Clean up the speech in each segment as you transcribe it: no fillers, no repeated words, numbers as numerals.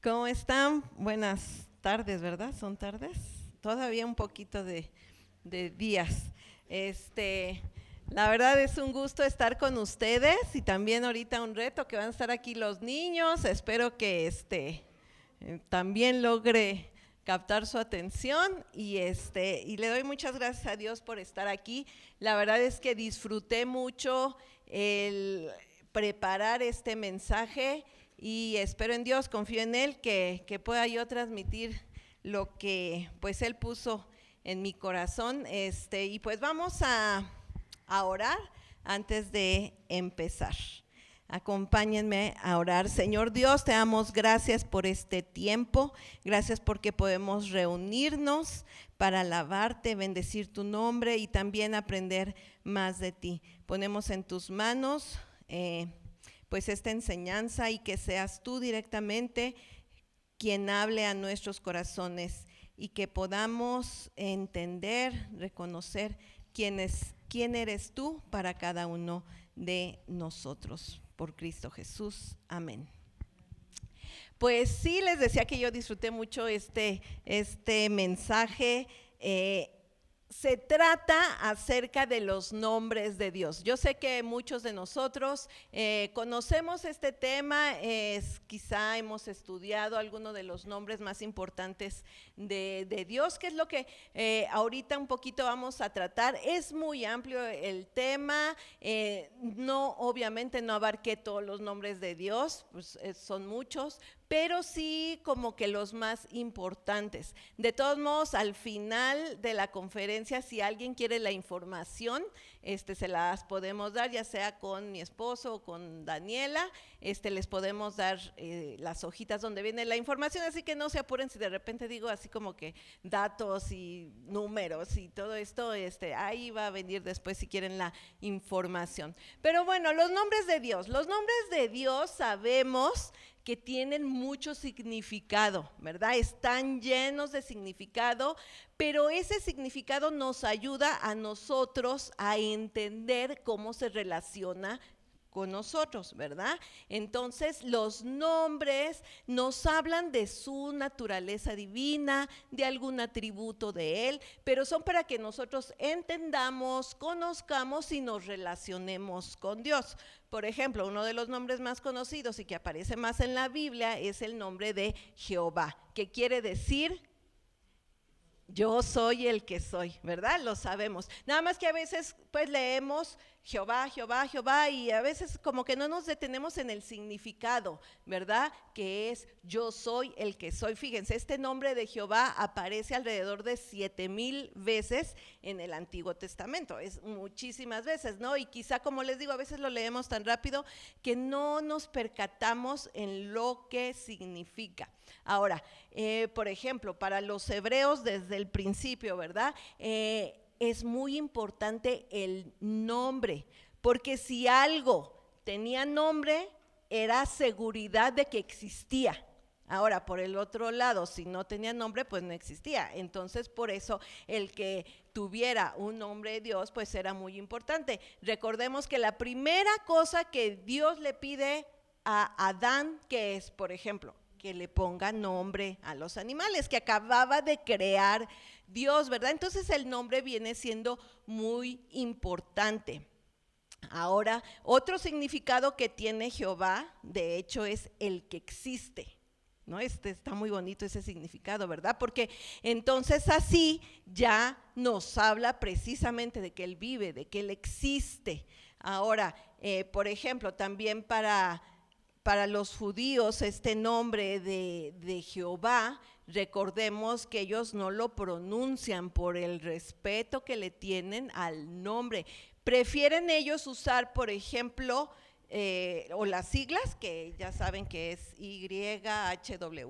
¿Cómo están? Buenas tardes, ¿verdad? ¿Son tardes? Todavía un poquito de días. Este, la verdad es un gusto estar con ustedes y también ahorita un reto que van a estar aquí los niños. Espero que también logre captar su atención y le doy muchas gracias a Dios por estar aquí. La verdad es que disfruté mucho el preparar este mensaje y espero en Dios, confío en Él que pueda yo transmitir lo que pues Él puso en mi corazón. Y pues vamos a orar antes de empezar. Acompáñenme a orar. Señor Dios, te damos gracias por este tiempo, gracias porque podemos reunirnos para alabarte, bendecir tu nombre y también aprender más de ti. Ponemos en tus manos pues esta enseñanza y que seas tú directamente quien hable a nuestros corazones y que podamos entender, reconocer quién eres tú para cada uno de nosotros. Por Cristo Jesús. Amén. Pues sí, les decía que yo disfruté mucho este mensaje. Se trata acerca de los nombres de Dios. Yo sé que muchos de nosotros conocemos este tema, quizá hemos estudiado algunos de los nombres más importantes de Dios, que es lo que ahorita un poquito vamos a tratar. Es muy amplio el tema, obviamente no abarqué todos los nombres de Dios, pues son muchos, pero sí como que los más importantes. De todos modos, al final de la conferencia, si alguien quiere la información, se las podemos dar, ya sea con mi esposo o con Daniela, les podemos dar las hojitas donde viene la información, así que no se apuren si de repente digo así como que datos y números y todo esto, ahí va a venir después si quieren la información. Pero bueno, los nombres de Dios sabemos que tienen mucho significado, ¿verdad? Están llenos de significado, pero ese significado nos ayuda a nosotros a entender cómo se relaciona con nosotros, ¿verdad? Entonces los nombres nos hablan de su naturaleza divina, de algún atributo de Él, pero son para que nosotros entendamos, conozcamos y nos relacionemos con Dios. Por ejemplo, uno de los nombres más conocidos y que aparece más en la Biblia es el nombre de Jehová, que quiere decir yo soy el que soy, ¿verdad? Lo sabemos. Nada más que a veces pues leemos Jehová, Jehová, Jehová y a veces como que no nos detenemos en el significado, ¿verdad? Que es yo soy el que soy. Fíjense, este nombre de Jehová aparece alrededor de 7,000 veces en el Antiguo Testamento, es muchísimas veces, ¿no? Y quizá como les digo, a veces lo leemos tan rápido que no nos percatamos en lo que significa. Ahora, por ejemplo, para los hebreos desde el principio, ¿verdad? Es muy importante el nombre, porque si algo tenía nombre, era seguridad de que existía. Ahora, por el otro lado, si no tenía nombre, pues no existía. Entonces, por eso el que tuviera un nombre de Dios, pues era muy importante. Recordemos que la primera cosa que Dios le pide a Adán, que es, por ejemplo, que le ponga nombre a los animales que acababa de crear Dios, ¿verdad? Entonces el nombre viene siendo muy importante. Ahora, otro significado que tiene Jehová, de hecho, es el que existe. ¿No? Está muy bonito ese significado, ¿verdad? Porque entonces así ya nos habla precisamente de que Él vive, de que Él existe. Ahora, por ejemplo, también para los judíos este nombre de Jehová, recordemos que ellos no lo pronuncian por el respeto que le tienen al nombre. Prefieren ellos usar, por ejemplo, o las siglas, que ya saben que es YHWH,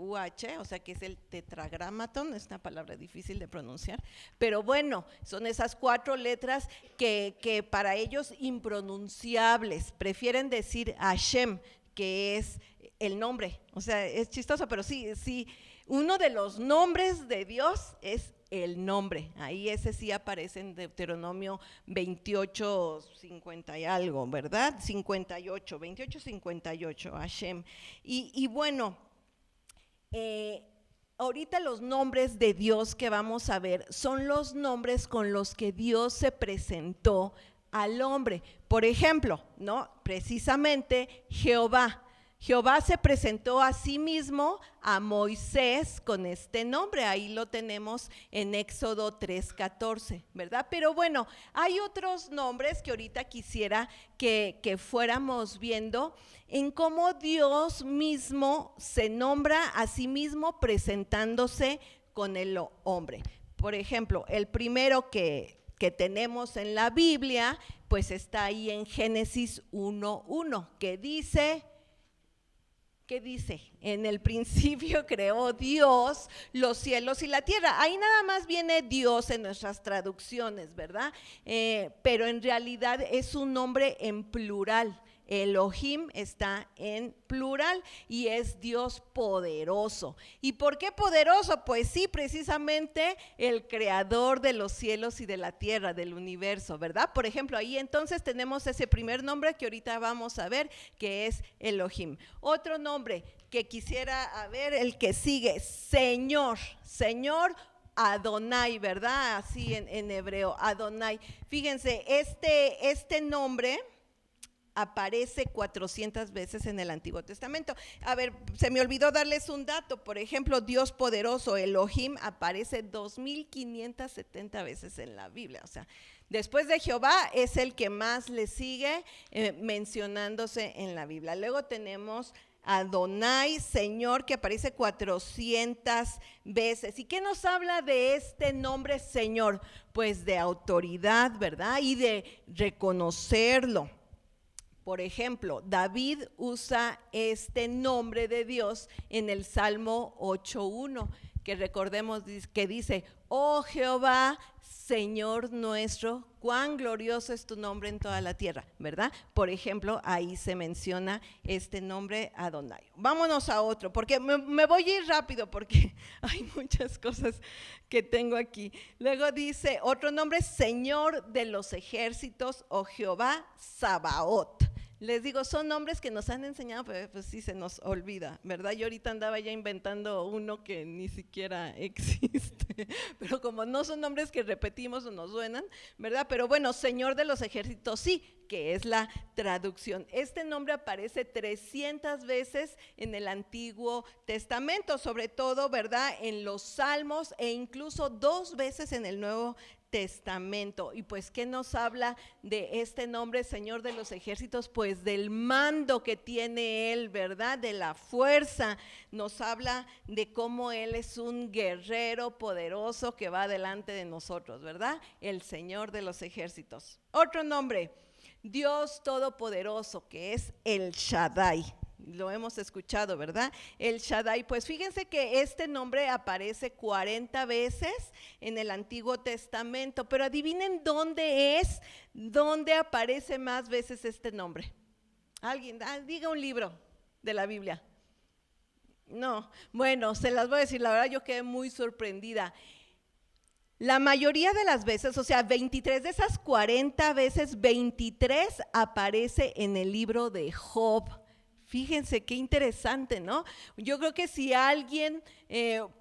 o sea que es el tetragramaton, es una palabra difícil de pronunciar, pero bueno, son esas 4 letras que para ellos impronunciables, prefieren decir Hashem, que es el nombre, o sea, es chistoso, pero sí, uno de los nombres de Dios es el nombre, ahí ese sí aparece en Deuteronomio 28, 50 y algo, ¿verdad? 58, 28, 58, Hashem. Y bueno, Eh, Ahorita los nombres de Dios que vamos a ver son los nombres con los que Dios se presentó al hombre. Por ejemplo, ¿no? Precisamente Jehová. Jehová se presentó a sí mismo a Moisés con este nombre, ahí lo tenemos en Éxodo 3:14, ¿verdad? Pero bueno, hay otros nombres que ahorita quisiera que fuéramos viendo en cómo Dios mismo se nombra a sí mismo presentándose con el hombre. Por ejemplo, el primero que tenemos en la Biblia, pues está ahí en Génesis 1:1, que dice… ¿Qué dice? En el principio creó Dios los cielos y la tierra. Ahí nada más viene Dios en nuestras traducciones, ¿verdad? Pero en realidad es un nombre en plural. Elohim está en plural y es Dios poderoso. ¿Y por qué poderoso? Pues sí, precisamente el creador de los cielos y de la tierra, del universo, ¿verdad? Por ejemplo, ahí entonces tenemos ese primer nombre que ahorita vamos a ver, que es Elohim. Otro nombre que quisiera ver, el que sigue, Señor, Señor Adonai, ¿verdad? Así en hebreo, Adonai. Fíjense, este nombre aparece 400 veces en el Antiguo Testamento. A ver, se me olvidó darles un dato. Por ejemplo, Dios poderoso, Elohim, aparece 2570 veces en la Biblia. O sea, después de Jehová es el que más le sigue mencionándose en la Biblia. Luego tenemos Adonai, Señor, que aparece 400 veces. ¿Y qué nos habla de este nombre Señor? Pues de autoridad, ¿verdad? Y de reconocerlo. Por ejemplo, David usa este nombre de Dios en el Salmo 8:1, que recordemos que dice: oh Jehová, Señor nuestro, cuán glorioso es tu nombre en toda la tierra, ¿verdad? Por ejemplo, ahí se menciona este nombre Adonai. Vámonos a otro, porque me voy a ir rápido porque hay muchas cosas que tengo aquí. Luego dice otro nombre, Señor de los ejércitos o Jehová Sabaoth. Les digo, son nombres que nos han enseñado, pero pues sí se nos olvida, ¿verdad? Yo ahorita andaba ya inventando uno que ni siquiera existe, pero como no son nombres que repetimos o nos suenan, ¿verdad? Pero bueno, Señor de los ejércitos sí, que es la traducción. Este nombre aparece 300 veces en el Antiguo Testamento, sobre todo, ¿verdad? En los Salmos e incluso 2 veces en el Nuevo Testamento. Y pues, ¿qué nos habla de este nombre, Señor de los ejércitos? Pues del mando que tiene Él, ¿verdad? De la fuerza. Nos habla de cómo Él es un guerrero poderoso que va delante de nosotros, ¿verdad? El Señor de los ejércitos. Otro nombre, Dios Todopoderoso, que es el Shaddai. Lo hemos escuchado, ¿verdad? El Shaddai, pues fíjense que este nombre aparece 40 veces en el Antiguo Testamento, pero adivinen dónde aparece más veces este nombre. Alguien, diga un libro de la Biblia. No, bueno, se las voy a decir, la verdad yo quedé muy sorprendida. La mayoría de las veces, o sea, 23 de esas 40 veces, 23 aparece en el libro de Job. Fíjense qué interesante, ¿no? Yo creo que si alguien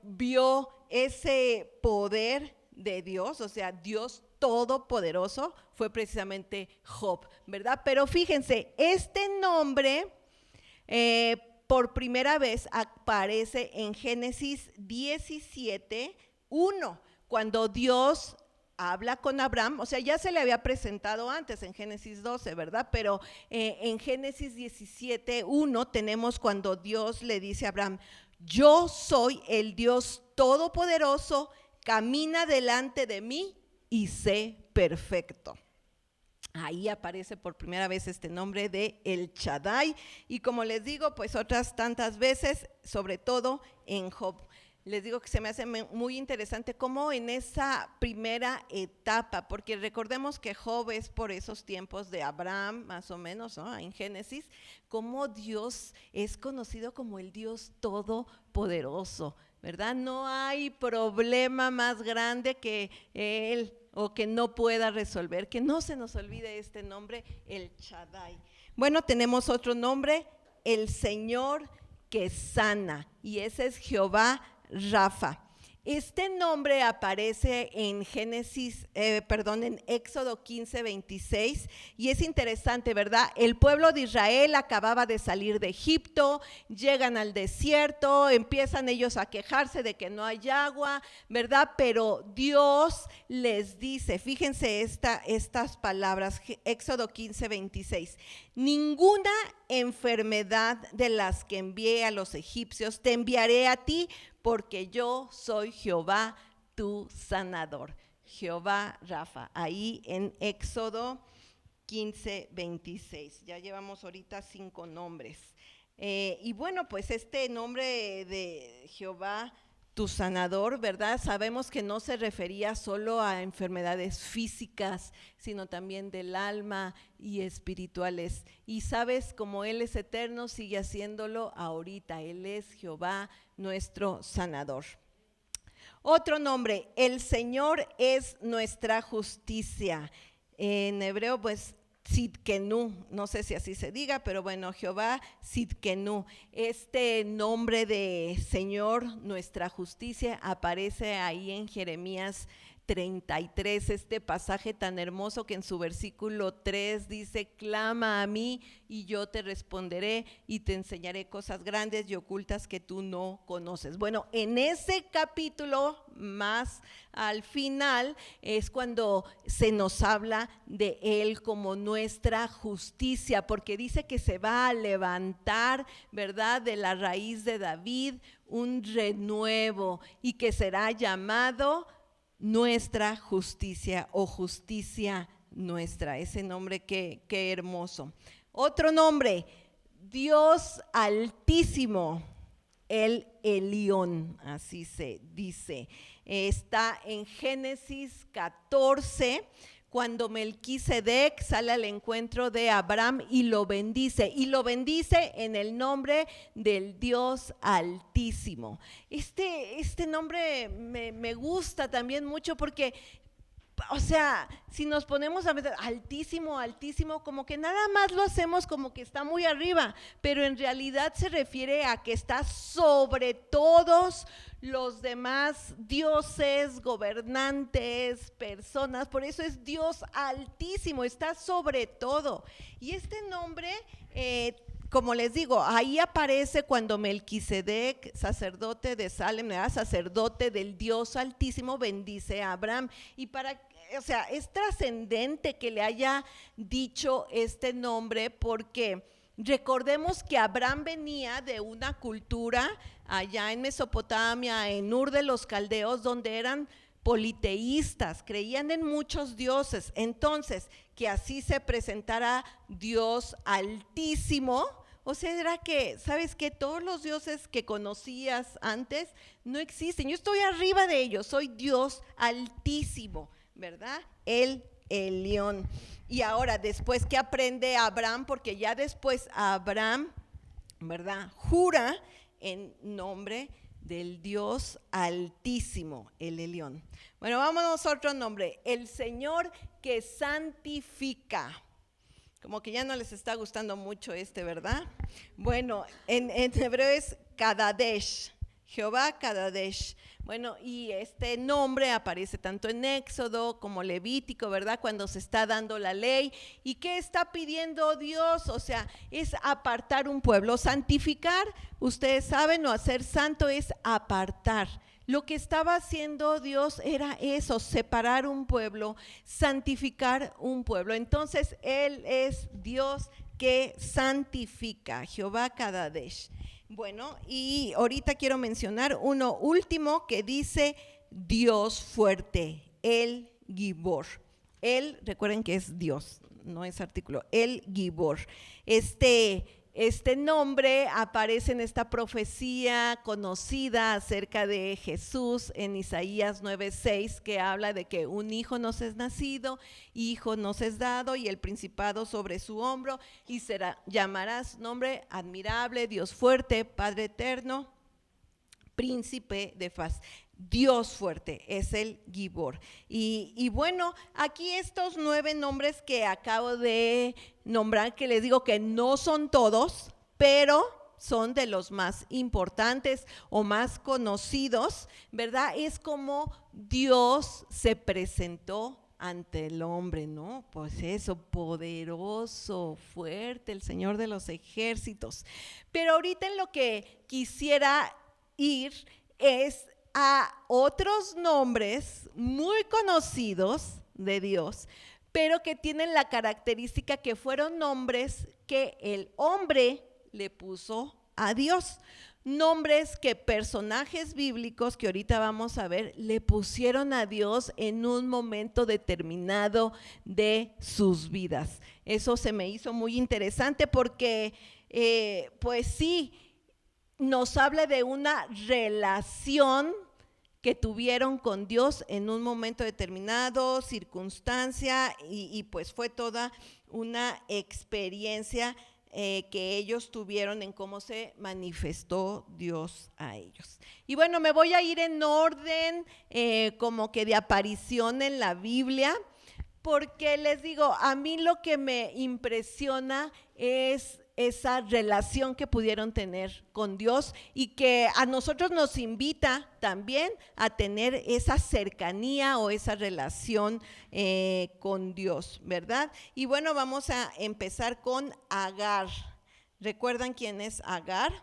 vio ese poder de Dios, o sea, Dios todopoderoso, fue precisamente Job, ¿verdad? Pero fíjense, este nombre por primera vez aparece en Génesis 17:1, cuando Dios habla con Abraham, o sea, ya se le había presentado antes en Génesis 12, ¿verdad? Pero en Génesis 17:1 tenemos cuando Dios le dice a Abraham: yo soy el Dios todopoderoso, camina delante de mí y sé perfecto. Ahí aparece por primera vez este nombre de El Shaddai, y como les digo, pues otras tantas veces, sobre todo en Job. Les digo que se me hace muy interesante cómo en esa primera etapa, porque recordemos que Job es por esos tiempos de Abraham, más o menos, ¿no? En Génesis, cómo Dios es conocido como el Dios todopoderoso, ¿verdad? No hay problema más grande que Él o que no pueda resolver, que no se nos olvide este nombre, el Shaddai. Bueno, tenemos otro nombre, el Señor que sana, y ese es Jehová Rafa. Este nombre aparece en en Éxodo 15, 26, y es interesante, ¿verdad? El pueblo de Israel acababa de salir de Egipto, llegan al desierto, empiezan ellos a quejarse de que no hay agua, ¿verdad? Pero Dios les dice, fíjense estas palabras, Éxodo 15, 26, ninguna enfermedad de las que envié a los egipcios te enviaré a ti, porque yo soy Jehová tu sanador. Jehová Rafa, ahí en Éxodo 15, 26. Ya llevamos ahorita 5 nombres. Y bueno, pues este nombre de Jehová tu sanador, ¿verdad? Sabemos que no se refería solo a enfermedades físicas, sino también del alma y espirituales. Y sabes, como Él es eterno, sigue haciéndolo ahorita. Él es Jehová nuestro sanador. Otro nombre, el Señor es nuestra justicia. En hebreo, pues, Sidkenu, no sé si así se diga, pero bueno, Jehová Sidkenu. Este nombre de Señor, nuestra justicia, aparece ahí en Jeremías 33, este pasaje tan hermoso que en su versículo 3 dice, clama a mí y yo te responderé y te enseñaré cosas grandes y ocultas que tú no conoces. Bueno, en ese capítulo más al final es cuando se nos habla de Él como nuestra justicia, porque dice que se va a levantar, ¿verdad?, de la raíz de David un renuevo y que será llamado nuestra justicia o justicia nuestra. Ese nombre qué hermoso. Otro nombre, Dios Altísimo, el Elión, así se dice. Está en Génesis 14, cuando Melquisedec sale al encuentro de Abraham y lo bendice en el nombre del Dios Altísimo. Este nombre me gusta también mucho porque, o sea, si nos ponemos a ver altísimo, altísimo, como que nada más lo hacemos como que está muy arriba, pero en realidad se refiere a que está sobre todos los demás dioses, gobernantes, personas. Por eso es Dios Altísimo, está sobre todo. Y este nombre, como les digo, ahí aparece cuando Melquisedec, sacerdote de Salem, sacerdote del Dios Altísimo, bendice a Abraham. Y o sea, es trascendente que le haya dicho este nombre, porque recordemos que Abraham venía de una cultura allá en Mesopotamia, en Ur de los Caldeos, donde eran politeístas, creían en muchos dioses. Entonces, que así se presentara Dios Altísimo, o sea, era que, ¿sabes qué? Todos los dioses que conocías antes no existen. Yo estoy arriba de ellos, soy Dios Altísimo, ¿verdad? El Elión. Y ahora, después que aprende Abraham, porque ya después Abraham, ¿verdad?, jura en nombre del Dios Altísimo, el Elión. Bueno, vámonos a otro nombre, el Señor que santifica. Como que ya no les está gustando mucho ¿verdad? Bueno, en hebreo es Kadadesh, Jehová Kadadesh. Bueno, y este nombre aparece tanto en Éxodo como Levítico, ¿verdad?, cuando se está dando la ley. ¿Y qué está pidiendo Dios? O sea, es apartar un pueblo. Santificar, ustedes saben, o hacer santo es apartar. Lo que estaba haciendo Dios era eso, separar un pueblo, santificar un pueblo. Entonces, Él es Dios que santifica, Jehová Kadadesh. Bueno, y ahorita quiero mencionar uno último que dice Dios fuerte, el Gibor. Él, recuerden que es Dios, no es artículo, el Gibor. Este nombre aparece en esta profecía conocida acerca de Jesús en Isaías 9:6, que habla de que un hijo nos es nacido, hijo nos es dado, y el principado sobre su hombro, y llamarás nombre admirable, Dios fuerte, Padre eterno, príncipe de paz. Dios fuerte es el Gibor. Y bueno, aquí estos 9 nombres que acabo de nombrar, que les digo que no son todos, pero son de los más importantes o más conocidos, ¿verdad? Es como Dios se presentó ante el hombre, ¿no? Pues eso, poderoso, fuerte, el Señor de los ejércitos. Pero ahorita en lo que quisiera ir es a otros nombres muy conocidos de Dios, pero que tienen la característica que fueron nombres que el hombre le puso a Dios. Nombres que personajes bíblicos que ahorita vamos a ver le pusieron a Dios en un momento determinado de sus vidas. Eso se me hizo muy interesante porque pues sí, nos habla de una relación que tuvieron con Dios en un momento determinado, circunstancia, y pues fue toda una experiencia que ellos tuvieron en cómo se manifestó Dios a ellos. Y bueno, me voy a ir en orden como que de aparición en la Biblia, porque les digo, a mí lo que me impresiona es esa relación que pudieron tener con Dios y que a nosotros nos invita también a tener esa cercanía o esa relación con Dios, ¿verdad? Y bueno, vamos a empezar con Agar. ¿Recuerdan quién es Agar?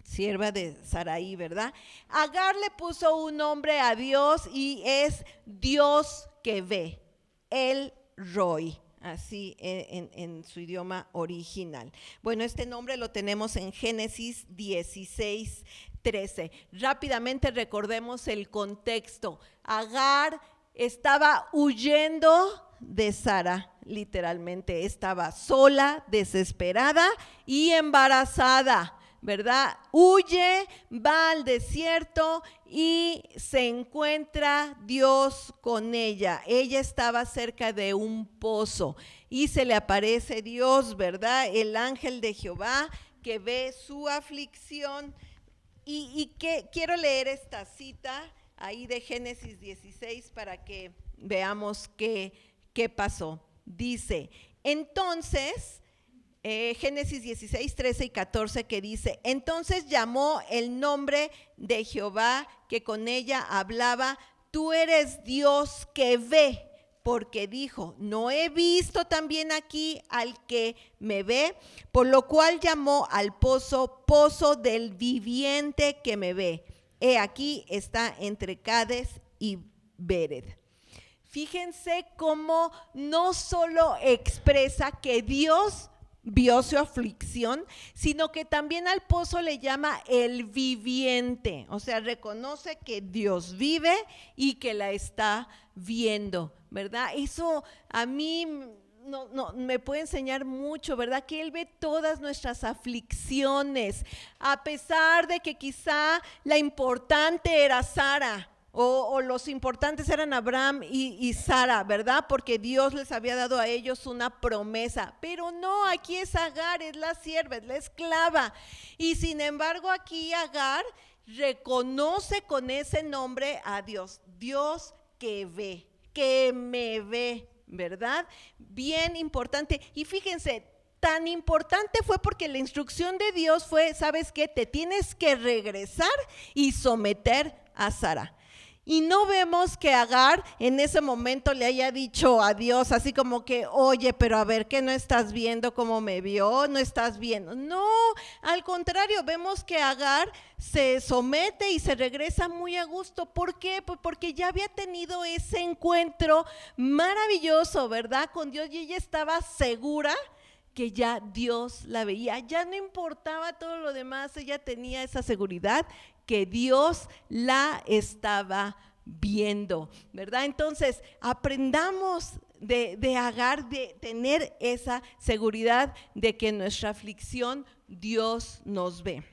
Sierva de Sarai, ¿verdad? Agar le puso un nombre a Dios y es Dios que ve, El Roi. Así en su idioma original. Bueno, este nombre lo tenemos en Génesis 16:13. Rápidamente recordemos el contexto. Agar estaba huyendo de Sara, literalmente estaba sola, desesperada y embarazada, ¿verdad? Huye, va al desierto y se encuentra Dios con ella. Ella estaba cerca de un pozo y se le aparece Dios, ¿verdad? El ángel de Jehová que ve su aflicción y que quiero leer esta cita ahí de Génesis 16 para que veamos qué pasó. Dice, entonces, Génesis 16, 13 y 14 que dice, entonces llamó el nombre de Jehová que con ella hablaba, tú eres Dios que ve, porque dijo, no he visto también aquí al que me ve, por lo cual llamó al pozo, pozo del viviente que me ve. He aquí está entre Cades y Bered. Fíjense cómo no solo expresa que Dios vio su aflicción, sino que también al pozo le llama el viviente, o sea, reconoce que Dios vive y que la está viendo, ¿verdad? Eso a mí no, me puede enseñar mucho, ¿verdad? Que Él ve todas nuestras aflicciones, a pesar de que quizá la importante era Sara, o los importantes eran Abraham y Sara, ¿verdad? Porque Dios les había dado a ellos una promesa. Pero no, aquí es Agar, es la sierva, es la esclava. Y sin embargo aquí Agar reconoce con ese nombre a Dios. Dios que ve, que me ve, ¿verdad? Bien importante. Y fíjense, tan importante fue porque la instrucción de Dios fue, ¿sabes qué? Te tienes que regresar y someter a Sara. Y no vemos que Agar en ese momento le haya dicho a Dios así como que, oye, pero a ver, ¿qué no estás viendo cómo me vio? ¿No estás viendo? No, al contrario, vemos que Agar se somete y se regresa muy a gusto. ¿Por qué? Pues porque ya había tenido ese encuentro maravilloso, ¿verdad? Con Dios, y ella estaba segura que ya Dios la veía, ya no importaba todo lo demás, ella tenía esa seguridad que Dios la estaba viendo, ¿verdad? Entonces, aprendamos de Agar, de tener esa seguridad de que en nuestra aflicción Dios nos ve.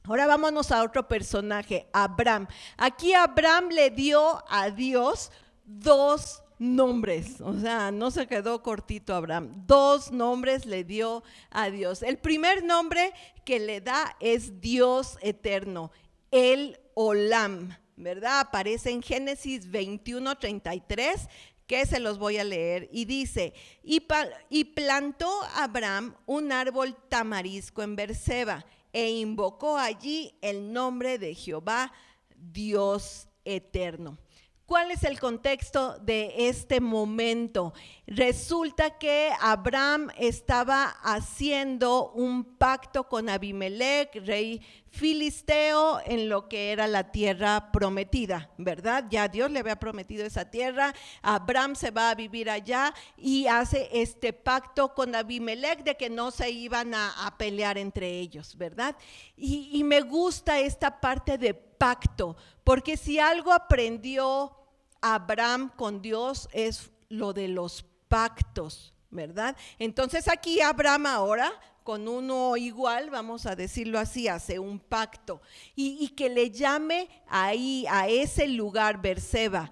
Ahora vámonos a otro personaje, Abraham. Aquí Abraham le dio a Dios dos nombres, o sea, no se quedó cortito Abraham, dos nombres le dio a Dios. El primer nombre que le da es Dios eterno, El Olam, ¿verdad? Aparece en Génesis 21:33, que se los voy a leer. Y dice, y plantó Abraham un árbol tamarisco en Berseba, e invocó allí el nombre de Jehová, Dios eterno. ¿Cuál es el contexto de este momento? Resulta que Abraham estaba haciendo un pacto con Abimelec, rey filisteo, en lo que era la tierra prometida, ¿verdad? Ya Dios le había prometido esa tierra, Abraham se va a vivir allá y hace este pacto con Abimelec de que no se iban a pelear entre ellos, ¿verdad? Y me gusta esta parte de pacto, porque si algo aprendió Abraham con Dios es lo de los pactos, ¿verdad? Entonces aquí Abraham ahora con uno igual, vamos a decirlo así, hace un pacto y que le llame ahí a ese lugar Berseba,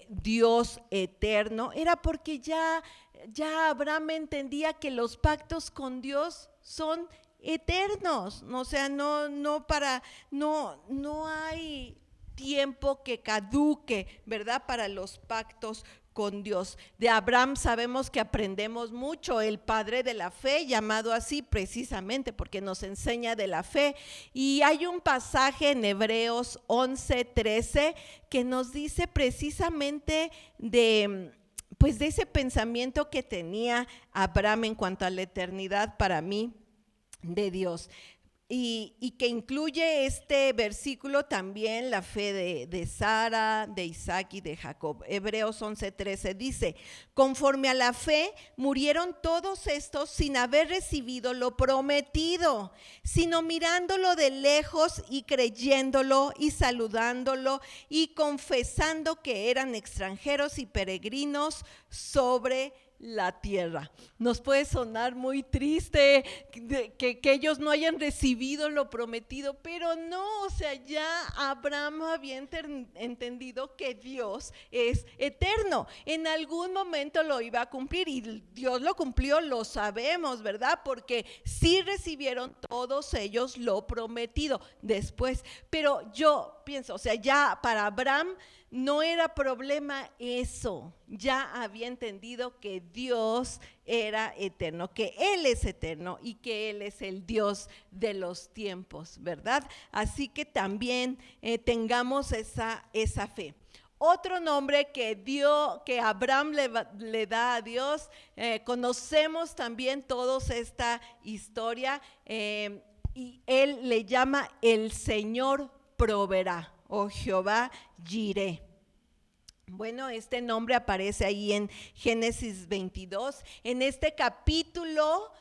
Dios eterno, era porque ya Abraham entendía que los pactos con Dios son eternos, o sea, no hay tiempo que caduque, ¿verdad? Para los pactos con Dios. De Abraham sabemos que aprendemos mucho, el padre de la fe, llamado así precisamente porque nos enseña de la fe. Y hay un pasaje en Hebreos 11:13 que nos dice precisamente de ese pensamiento que tenía Abraham en cuanto a la eternidad para mí de Dios. Y que incluye este versículo también la fe de Sara, de Isaac y de Jacob. Hebreos 11:13 dice, conforme a la fe murieron todos estos sin haber recibido lo prometido, sino mirándolo de lejos y creyéndolo y saludándolo y confesando que eran extranjeros y peregrinos sobre la tierra. Nos puede sonar muy triste que ellos no hayan recibido lo prometido, pero no, o sea, ya Abraham había entendido que Dios es eterno. En algún momento lo iba a cumplir y Dios lo cumplió, lo sabemos, ¿verdad? Porque sí recibieron todos ellos lo prometido después. Pero yo pienso, o sea, ya para Abraham no era problema eso, ya había entendido que Dios era eterno, que Él es eterno y que Él es el Dios de los tiempos, ¿verdad? Así que también tengamos esa fe. Otro nombre que Abraham le da a Dios, conocemos también todos esta historia, y Él le llama el Señor proveerá, o Jehová Jireh. Bueno, este nombre aparece ahí en Génesis 22. En este capítulo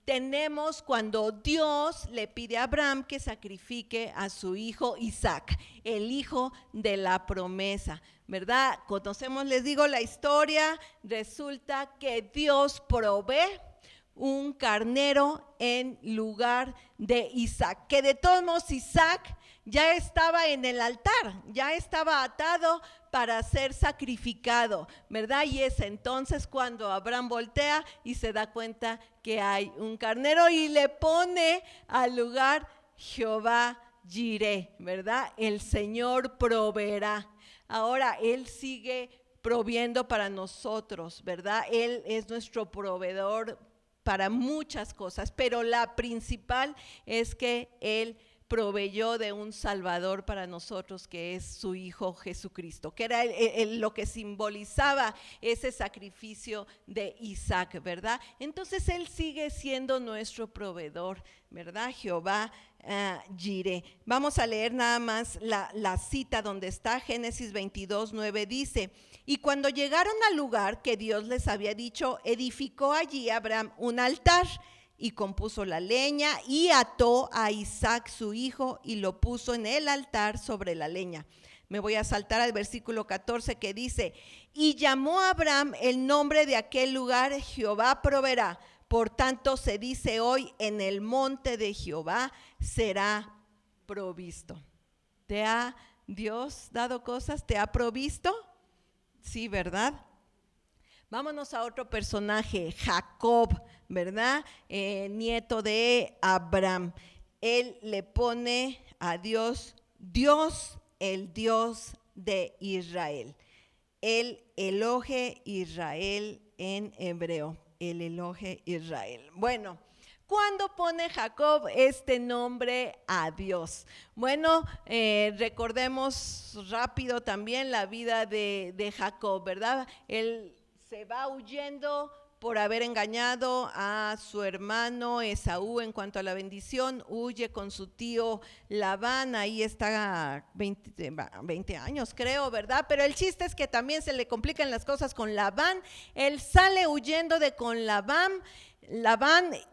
tenemos cuando Dios le pide a Abraham que sacrifique a su hijo Isaac, el hijo de la promesa, ¿verdad? Conocemos, les digo, la historia. Resulta que Dios provee un carnero en lugar de Isaac, que de todos modos Isaac ya estaba en el altar, ya estaba atado para ser sacrificado, ¿verdad? Y es entonces cuando Abraham voltea y se da cuenta que hay un carnero y le pone al lugar Jehová Jireh, ¿verdad? El Señor proveerá. Ahora Él sigue proviendo para nosotros, ¿verdad? Él es nuestro proveedor para muchas cosas, pero la principal es que Él proveyó de un Salvador para nosotros, que es su Hijo Jesucristo, que era lo que simbolizaba ese sacrificio de Isaac, ¿verdad? Entonces Él sigue siendo nuestro proveedor, ¿verdad? Jehová Jireh. Vamos a leer nada más la cita donde está Génesis 22:9 dice, y cuando llegaron al lugar que Dios les había dicho, edificó allí Abraham un altar y compuso la leña y ató a Isaac su hijo y lo puso en el altar sobre la leña. Me voy a saltar al versículo 14 que dice, y llamó a Abraham el nombre de aquel lugar Jehová proveerá. Por tanto se dice hoy, en el monte de Jehová será provisto. ¿Te ha Dios dado cosas? ¿Te ha provisto? Sí, ¿verdad? Vámonos a otro personaje, Jacob, ¿verdad? Nieto de Abraham. Él le pone a Dios, Dios, el Dios de Israel. el Elohe Israel en hebreo, el Elohe Israel. Bueno, ¿cuándo pone Jacob este nombre a Dios? Bueno, recordemos rápido también la vida de Jacob, ¿verdad? Él se va huyendo por haber engañado a su hermano Esaú en cuanto a la bendición, huye con su tío Labán, ahí está 20 años creo, ¿verdad? Pero el chiste es que también se le complican las cosas con Labán, él sale huyendo de con Labán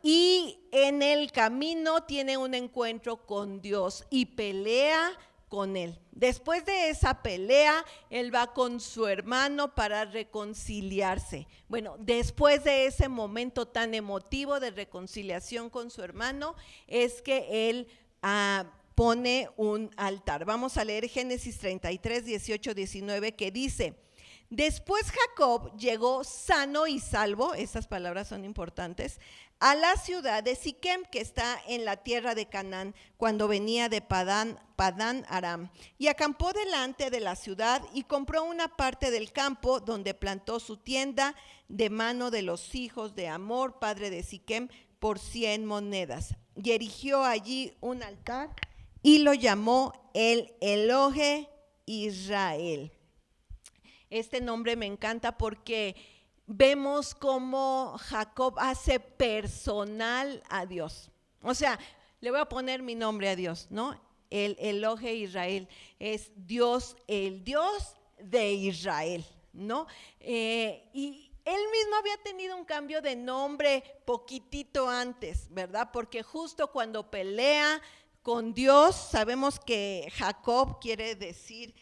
y en el camino tiene un encuentro con Dios y pelea con él. Después de esa pelea, él va con su hermano para reconciliarse. Bueno, después de ese momento tan emotivo de reconciliación con su hermano, es que él pone un altar. Vamos a leer Génesis 33, 18, 19, que dice: después Jacob llegó sano y salvo, estas palabras son importantes, a la ciudad de Siquem, que está en la tierra de Canaán, cuando venía de Padán Aram, y acampó delante de la ciudad y compró una parte del campo donde plantó su tienda de mano de los hijos de Hamor, padre de Siquem, por 100 monedas. Y erigió allí un altar y lo llamó el Elohe Israel. Este nombre me encanta porque vemos cómo Jacob hace personal a Dios. O sea, le voy a poner mi nombre a Dios, ¿no? El Elohe Israel es Dios, el Dios de Israel, ¿no? Y él mismo había tenido un cambio de nombre poquitito antes, ¿verdad? Porque justo cuando pelea con Dios, sabemos que Jacob quiere decir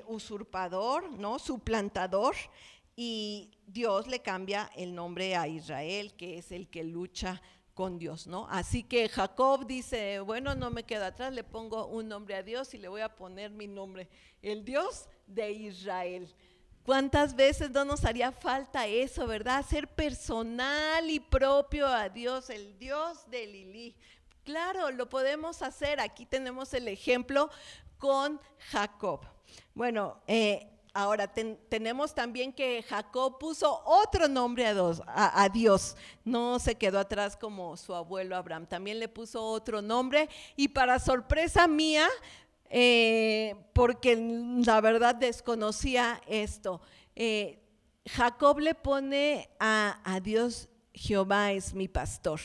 usurpador, ¿no? Suplantador, y Dios le cambia el nombre a Israel, que es el que lucha con Dios, ¿no? Así que Jacob dice, bueno, no me quedo atrás, le pongo un nombre a Dios y le voy a poner mi nombre, el Dios de Israel. ¿Cuántas veces no nos haría falta eso, verdad? Ser personal y propio a Dios, el Dios de Lili. Claro, lo podemos hacer, aquí tenemos el ejemplo con Jacob. Bueno, ahora tenemos también que Jacob puso otro nombre a Dios, no se quedó atrás como su abuelo Abraham, también le puso otro nombre y para sorpresa mía, porque la verdad desconocía esto, Jacob le pone a Dios, Jehová es mi pastor.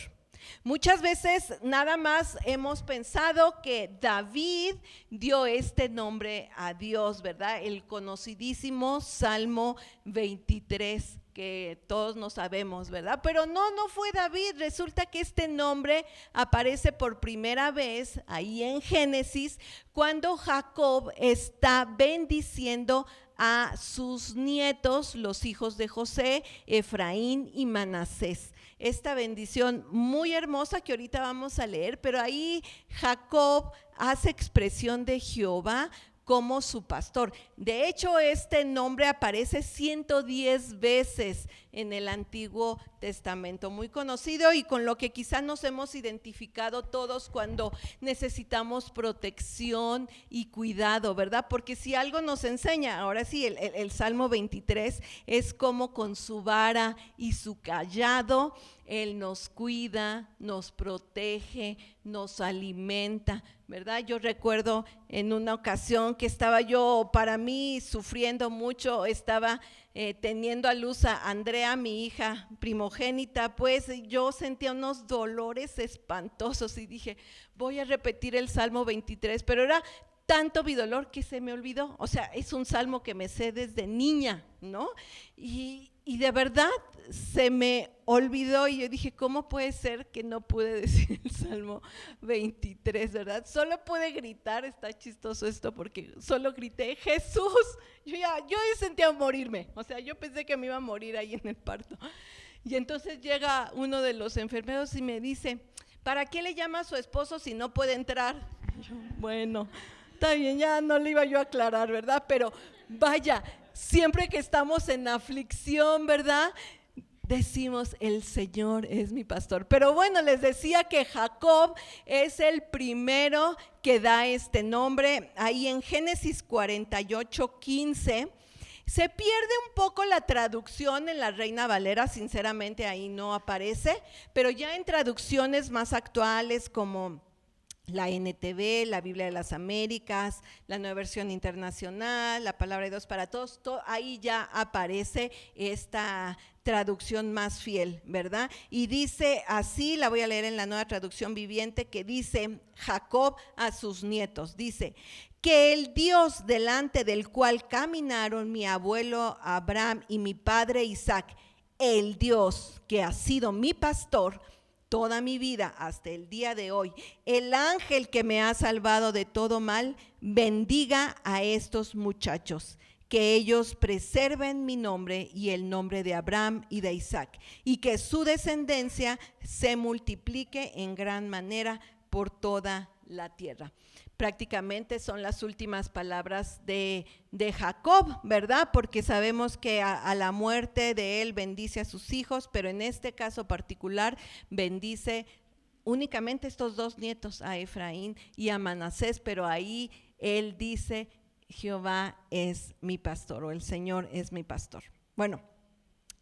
Muchas veces nada más hemos pensado que David dio este nombre a Dios, ¿verdad? El conocidísimo Salmo 23 que todos no sabemos, ¿verdad? Pero no fue David, resulta que este nombre aparece por primera vez ahí en Génesis cuando Jacob está bendiciendo a sus nietos, los hijos de José, Efraín y Manasés. Esta bendición muy hermosa que ahorita vamos a leer, pero ahí Jacob hace expresión de Jehová como su pastor. De hecho, este nombre aparece 110 veces en el Antiguo Testamento, muy conocido y con lo que quizás nos hemos identificado todos cuando necesitamos protección y cuidado, ¿verdad? Porque si algo nos enseña, ahora sí, el Salmo 23 es como con su vara y su callado, Él nos cuida, nos protege, nos alimenta, ¿verdad? Yo recuerdo en una ocasión que estaba yo, para mí, sufriendo mucho, estaba teniendo a luz a Andrea, mi hija primogénita, pues yo sentía unos dolores espantosos y dije, voy a repetir el Salmo 23, pero era tanto mi dolor que se me olvidó, o sea, es un salmo que me sé desde niña, ¿no? Y de verdad se me olvidó y yo dije, ¿cómo puede ser que no pude decir el Salmo 23, verdad? Solo pude gritar, está chistoso esto porque solo grité, Jesús, yo sentía morirme, o sea, yo pensé que me iba a morir ahí en el parto. Y entonces llega uno de los enfermeros y me dice, ¿para qué le llama a su esposo si no puede entrar? Y yo, bueno, está bien, ya no le iba yo a aclarar, ¿verdad? Pero vaya, siempre que estamos en aflicción, ¿verdad? Decimos, el Señor es mi pastor. Pero bueno, les decía que Jacob es el primero que da este nombre. Ahí en Génesis 48:15 Se pierde un poco la traducción en la Reina Valera, sinceramente ahí no aparece, pero ya en traducciones más actuales como la NTV, la Biblia de las Américas, la Nueva Versión Internacional, la Palabra de Dios para Todos, ahí ya aparece esta traducción más fiel, ¿verdad? Y dice así, la voy a leer en la Nueva Traducción Viviente, que dice Jacob a sus nietos, dice: que el Dios delante del cual caminaron mi abuelo Abraham y mi padre Isaac, el Dios que ha sido mi pastor toda mi vida hasta el día de hoy, el ángel que me ha salvado de todo mal, bendiga a estos muchachos, que ellos preserven mi nombre y el nombre de Abraham y de Isaac, y que su descendencia se multiplique en gran manera por toda la tierra. Prácticamente son las últimas palabras de Jacob, ¿verdad? Porque sabemos que a la muerte de él bendice a sus hijos, pero en este caso particular bendice únicamente estos dos nietos, a Efraín y a Manasés, pero ahí él dice: Jehová es mi pastor, o el Señor es mi pastor. Bueno,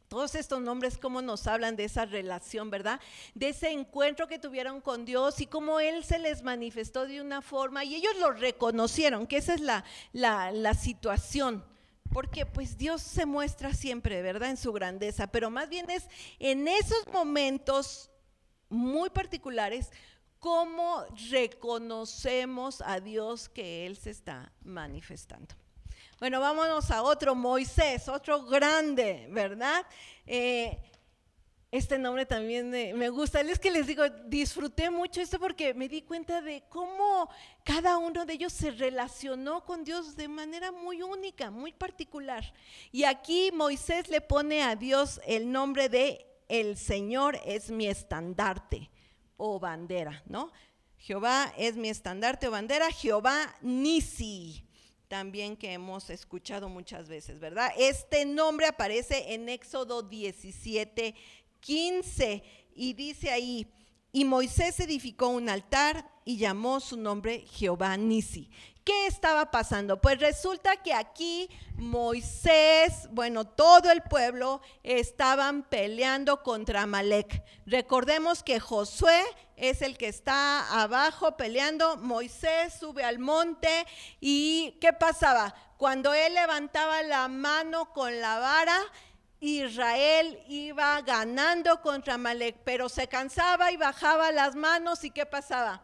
todos estos nombres cómo nos hablan de esa relación, ¿verdad? De ese encuentro que tuvieron con Dios y cómo Él se les manifestó de una forma y ellos lo reconocieron, que esa es la situación. Porque pues Dios se muestra siempre, ¿verdad? En su grandeza, pero más bien es en esos momentos muy particulares cómo reconocemos a Dios que Él se está manifestando. Bueno, vámonos a otro, Moisés, otro grande, ¿verdad? Este nombre también me gusta. Es que les digo, disfruté mucho esto porque me di cuenta de cómo cada uno de ellos se relacionó con Dios de manera muy única, muy particular. Y aquí Moisés le pone a Dios el nombre de el Señor es mi estandarte o bandera, ¿no? Jehová es mi estandarte o bandera, Jehová Nisi, también que hemos escuchado muchas veces, ¿verdad? Este nombre aparece en Éxodo 17:15 y dice ahí: y Moisés edificó un altar y llamó su nombre Jehová Nisi. ¿Qué estaba pasando? Pues resulta que aquí Moisés, bueno, todo el pueblo estaban peleando contra Amalec. Recordemos que Josué es el que está abajo peleando, Moisés sube al monte y ¿qué pasaba? Cuando él levantaba la mano con la vara, Israel iba ganando contra Amalec, pero se cansaba y bajaba las manos y ¿qué pasaba?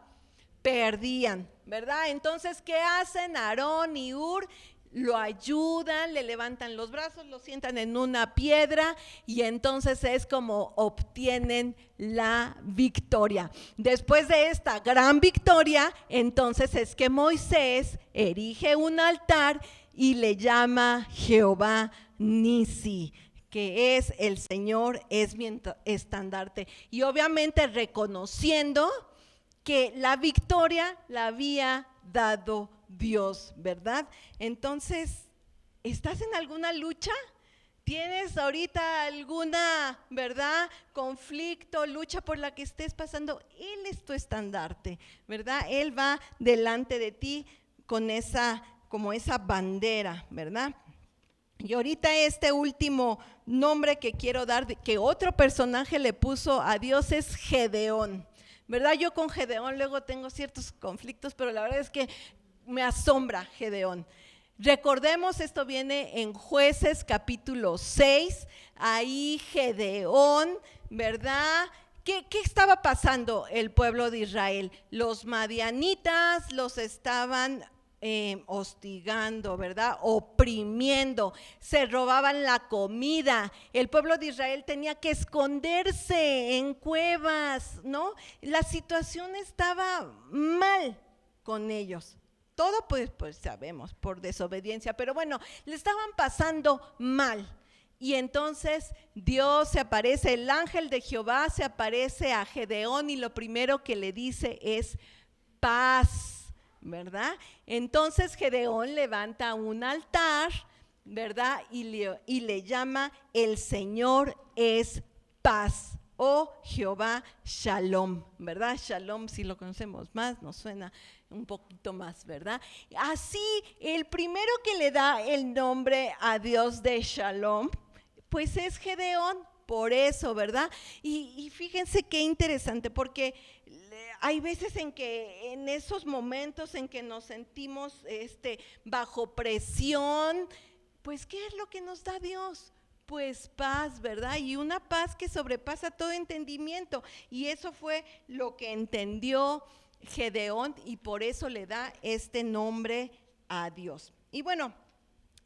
Perdían, ¿verdad? Entonces, ¿qué hacen? Aarón y Hur lo ayudan, le levantan los brazos, lo sientan en una piedra y entonces es como obtienen la victoria. Después de esta gran victoria, entonces es que Moisés erige un altar y le llama Jehová Nisi, que es el Señor, es mi estandarte. Y obviamente reconociendo que la victoria la había dado Dios, ¿verdad? Entonces, ¿estás en alguna lucha? ¿Tienes ahorita alguna, verdad, conflicto, lucha por la que estés pasando? Él es tu estandarte, ¿verdad? Él va delante de ti con como esa bandera, ¿verdad? Y ahorita este último nombre que quiero dar, que otro personaje le puso a Dios, es Gedeón, ¿verdad? Yo con Gedeón luego tengo ciertos conflictos, pero la verdad es que me asombra Gedeón. Recordemos, esto viene en Jueces capítulo 6, ahí Gedeón, ¿verdad? ¿Qué estaba pasando el pueblo de Israel? Los madianitas los estaban hostigando, ¿verdad? Oprimiendo, se robaban la comida. El pueblo de Israel tenía que esconderse en cuevas, ¿no? La situación estaba mal con ellos. Todo pues sabemos, por desobediencia, pero bueno, le estaban pasando mal. Y entonces Dios se aparece, el ángel de Jehová se aparece a Gedeón y lo primero que le dice es paz, ¿verdad? Entonces Gedeón levanta un altar, ¿verdad? Y le llama el Señor es paz, o Jehová Shalom, ¿verdad? Shalom, si lo conocemos más, nos suena un poquito más, ¿verdad? Así, el primero que le da el nombre a Dios de Shalom, pues es Gedeón, por eso, ¿verdad? Y fíjense qué interesante, porque hay veces en que en esos momentos en que nos sentimos bajo presión, pues ¿qué es lo que nos da Dios? Pues paz, ¿verdad? Y una paz que sobrepasa todo entendimiento. Y eso fue lo que entendió Gedeón y por eso le da este nombre a Dios. Y bueno,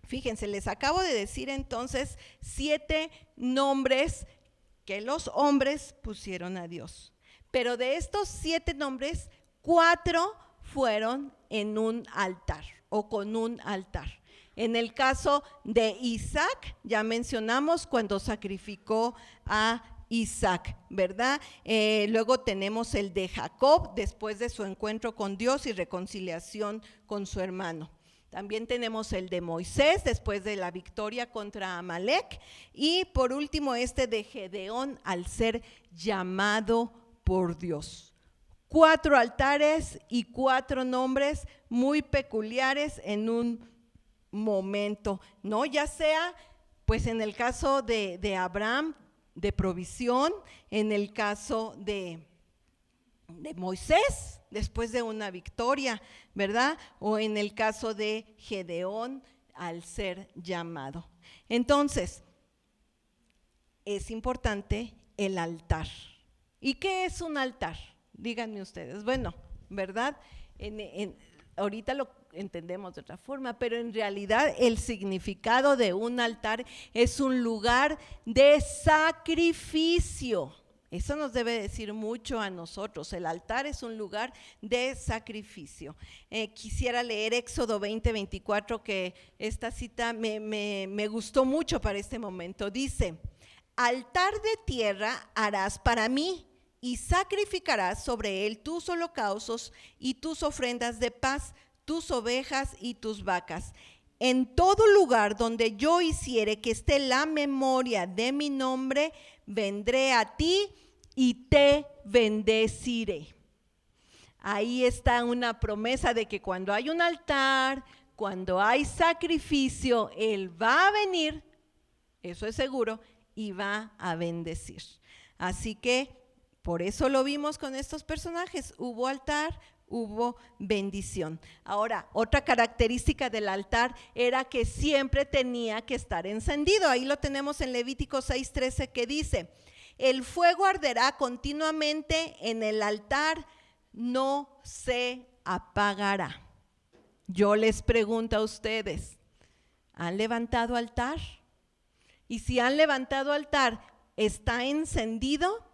fíjense, les acabo de decir entonces 7 nombres que los hombres pusieron a Dios. Pero de estos 7 nombres, 4 fueron en un altar o con un altar. En el caso de Isaac, ya mencionamos cuando sacrificó a Isaac, ¿verdad? Luego tenemos el de Jacob, después de su encuentro con Dios y reconciliación con su hermano. También tenemos el de Moisés, después de la victoria contra Amalek. Y por último, este de Gedeón, al ser llamado por Dios. 4 altares y 4 nombres muy peculiares en un momento, ¿no? Ya sea, pues en el caso de Abraham, de provisión, en el caso de Moisés, después de una victoria, ¿verdad? O en el caso de Gedeón, al ser llamado. Entonces, es importante el altar. ¿Y qué es un altar? Díganme ustedes. Bueno, ¿verdad? Ahorita lo entendemos de otra forma, pero en realidad el significado de un altar es un lugar de sacrificio. Eso nos debe decir mucho a nosotros. El altar es un lugar de sacrificio. Quisiera leer Éxodo 20:24, que esta cita me gustó mucho para este momento. Dice: altar de tierra harás para mí, y sacrificarás sobre él tus holocaustos y tus ofrendas de paz, tus ovejas y tus vacas. En todo lugar donde yo hiciere que esté la memoria de mi nombre, vendré a ti y te bendeciré. Ahí está una promesa de que cuando hay un altar, cuando hay sacrificio, Él va a venir, eso es seguro, y va a bendecir. Así que por eso lo vimos con estos personajes, hubo altar, hubo bendición. Ahora, otra característica del altar era que siempre tenía que estar encendido. Ahí lo tenemos en Levítico 6:13, que dice: el fuego arderá continuamente en el altar, no se apagará. Yo les pregunto a ustedes, ¿han levantado altar? Y si han levantado altar, ¿está encendido?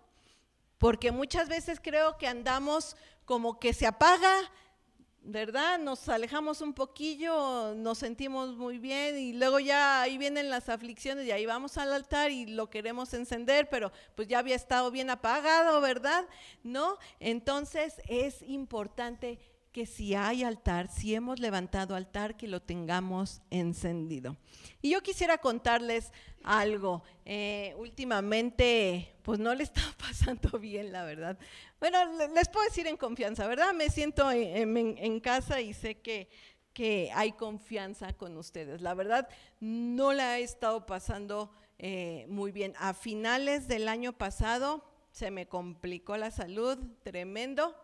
Porque muchas veces creo que andamos como que se apaga, ¿verdad? Nos alejamos un poquillo, nos sentimos muy bien y luego ya ahí vienen las aflicciones y ahí vamos al altar y lo queremos encender, pero pues ya había estado bien apagado, ¿verdad? ¿No? Entonces es importante que si hay altar, si hemos levantado altar, que lo tengamos encendido. Y yo quisiera contarles algo. Últimamente, pues no le estaba pasando bien, la verdad. Bueno, les puedo decir en confianza, ¿verdad? Me siento en casa y sé que hay confianza con ustedes. La verdad, no la he estado pasando muy bien. A finales del año pasado se me complicó la salud tremendo.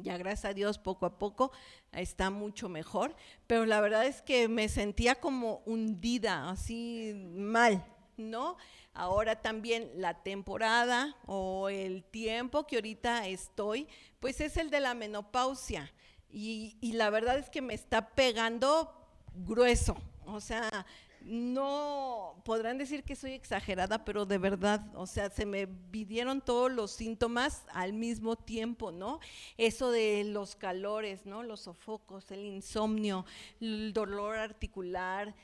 Ya gracias a Dios poco a poco está mucho mejor, pero la verdad es que me sentía como hundida, así mal, ¿no? Ahora también la temporada o el tiempo que ahorita estoy, pues es el de la menopausia y la verdad es que me está pegando grueso, o sea, no podrán decir que soy exagerada, pero de verdad, o sea, se me vinieron todos los síntomas al mismo tiempo, ¿no? Eso de los calores, ¿no? Los sofocos, el insomnio, el dolor articular,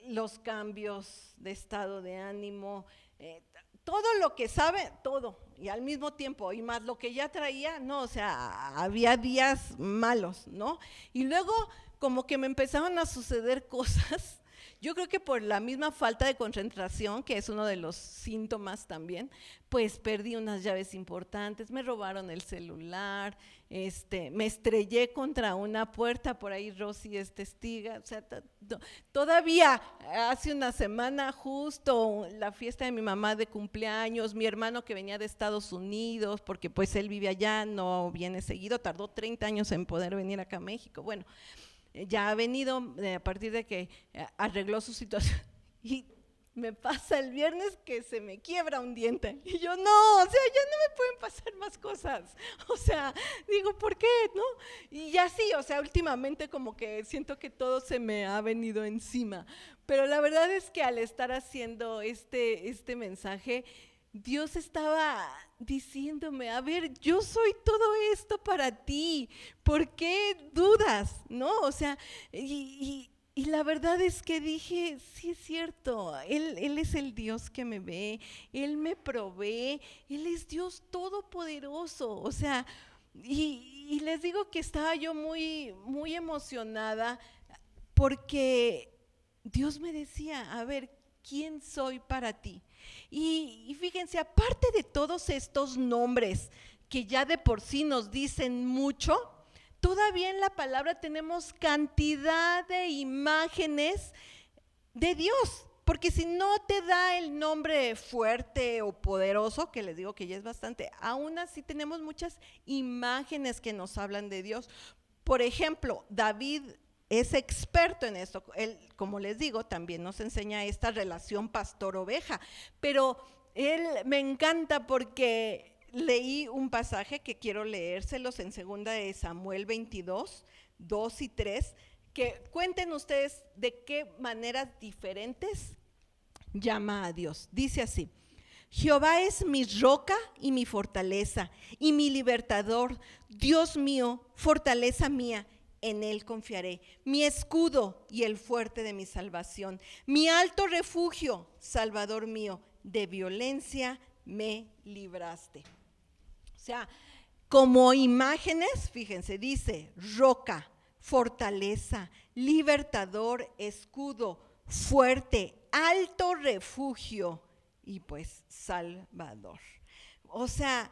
los cambios de estado de ánimo, todo lo que sabe, todo, y al mismo tiempo, y más lo que ya traía, no, o sea, había días malos, ¿no? Y luego como que me empezaban a suceder cosas. Yo creo que por la misma falta de concentración, que es uno de los síntomas también, pues perdí unas llaves importantes, me robaron el celular, me estrellé contra una puerta, por ahí Rosy es testiga, o sea, todavía hace una semana justo la fiesta de mi mamá de cumpleaños, mi hermano que venía de Estados Unidos, porque pues él vive allá, no viene seguido, tardó 30 años en poder venir acá a México, bueno, ya ha venido a partir de que arregló su situación y me pasa el viernes que se me quiebra un diente y yo no, o sea, ya no me pueden pasar más cosas, o sea, digo, ¿por qué? ¿No? Y ya sí, o sea, últimamente como que siento que todo se me ha venido encima, pero la verdad es que al estar haciendo este mensaje, Dios estaba diciéndome, a ver, yo soy todo esto para ti, ¿por qué dudas? ¿No? O sea, y la verdad es que dije, sí es cierto, él es el Dios que me ve, Él me provee, Él es Dios todopoderoso, o sea, y les digo que estaba yo muy, muy emocionada porque Dios me decía, a ver, ¿quién soy para ti? Y fíjense, aparte de todos estos nombres que ya de por sí nos dicen mucho, todavía en la palabra tenemos cantidad de imágenes de Dios, porque si no te da el nombre fuerte o poderoso, que les digo que ya es bastante, aún así tenemos muchas imágenes que nos hablan de Dios. Por ejemplo, David es experto en esto, él, como les digo, también nos enseña esta relación pastor-oveja, pero él me encanta porque leí un pasaje que quiero leérselos en 2 de Samuel 22, 2 y 3, que cuenten ustedes de qué maneras diferentes llama a Dios. Dice así: Jehová es mi roca y mi fortaleza y mi libertador, Dios mío, fortaleza mía, en él confiaré, mi escudo y el fuerte de mi salvación, mi alto refugio, Salvador mío, de violencia me libraste. O sea, como imágenes, fíjense, dice roca, fortaleza, libertador, escudo, fuerte, alto refugio y pues Salvador. O sea,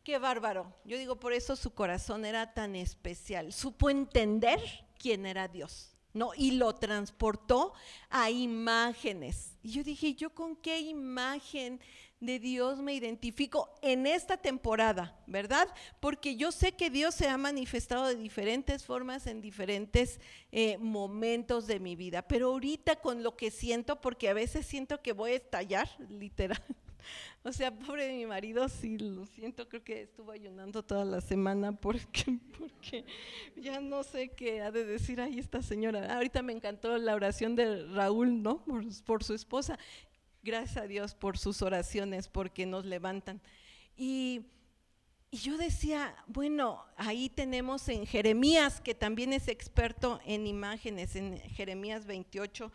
qué bárbaro. Yo digo, por eso su corazón era tan especial. Supo entender quién era Dios, ¿no? Y lo transportó a imágenes. Y yo dije, ¿yo con qué imagen de Dios me identifico en esta temporada, verdad? Porque yo sé que Dios se ha manifestado de diferentes formas en diferentes momentos de mi vida, pero ahorita con lo que siento, porque a veces siento que voy a estallar, literal. O sea, pobre de mi marido, sí lo siento, creo que estuvo ayunando toda la semana porque ya no sé qué ha de decir ahí esta señora. Ahorita me encantó la oración de Raúl, ¿no? Por su esposa. Gracias a Dios por sus oraciones, porque nos levantan. Y yo decía, bueno, ahí tenemos en Jeremías, que también es experto en imágenes, en Jeremías 28,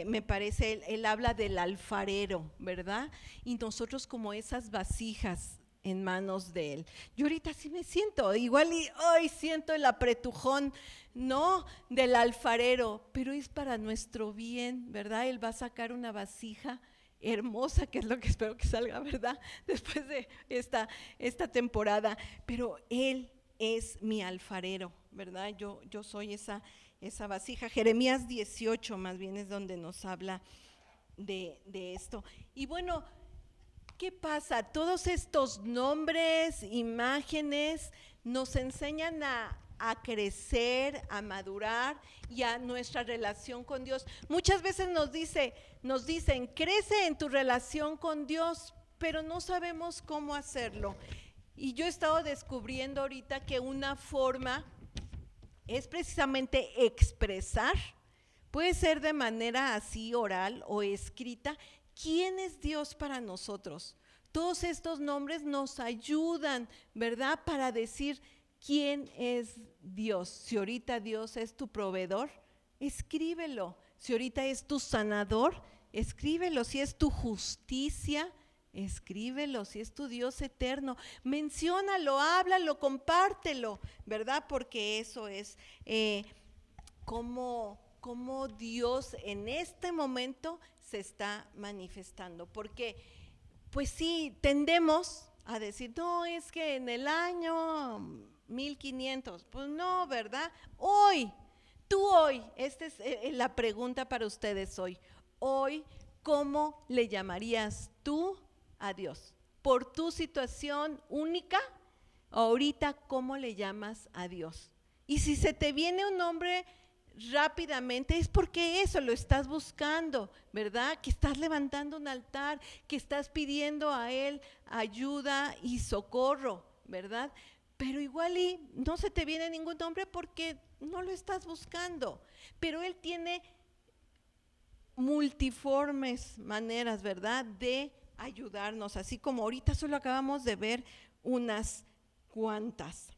me parece, él habla del alfarero, ¿verdad? Y nosotros como esas vasijas en manos de él. Yo ahorita sí me siento, igual y hoy siento el apretujón, no del alfarero, pero es para nuestro bien, ¿verdad? Él va a sacar una vasija hermosa, que es lo que espero que salga, ¿verdad? Después de esta temporada, pero Él es mi alfarero, ¿verdad? Yo soy esa vasija. Jeremías 18 más bien es donde nos habla de esto. Y bueno, ¿qué pasa? Todos estos nombres, imágenes, nos enseñan a crecer, a madurar y a nuestra relación con Dios. Muchas veces nos dicen, crece en tu relación con Dios, pero no sabemos cómo hacerlo. Y yo he estado descubriendo ahorita que una forma es precisamente expresar, puede ser de manera así oral o escrita, quién es Dios para nosotros. Todos estos nombres nos ayudan, ¿verdad? Para decir quién es Dios. Si ahorita Dios es tu proveedor, escríbelo. Si ahorita es tu sanador, escríbelo. Si es tu justicia, escríbelo. Si es tu Dios eterno, menciónalo, háblalo, compártelo, ¿verdad? Porque eso es como Dios en este momento se está manifestando. Porque, pues sí, tendemos a decir, no, es que en el año 1500. Pues no, ¿verdad? Hoy, tú hoy, esta es la pregunta para ustedes hoy. Hoy, ¿cómo le llamarías tú a Dios? Por tu situación única, ahorita, ¿cómo le llamas a Dios? Y si se te viene un nombre rápidamente, es porque eso lo estás buscando, ¿verdad? Que estás levantando un altar, que estás pidiendo a Él ayuda y socorro, ¿verdad? Pero igual y no se te viene ningún nombre porque no lo estás buscando. Pero Él tiene multiformes maneras, ¿verdad?, de ayudarnos, así como ahorita solo acabamos de ver unas cuantas.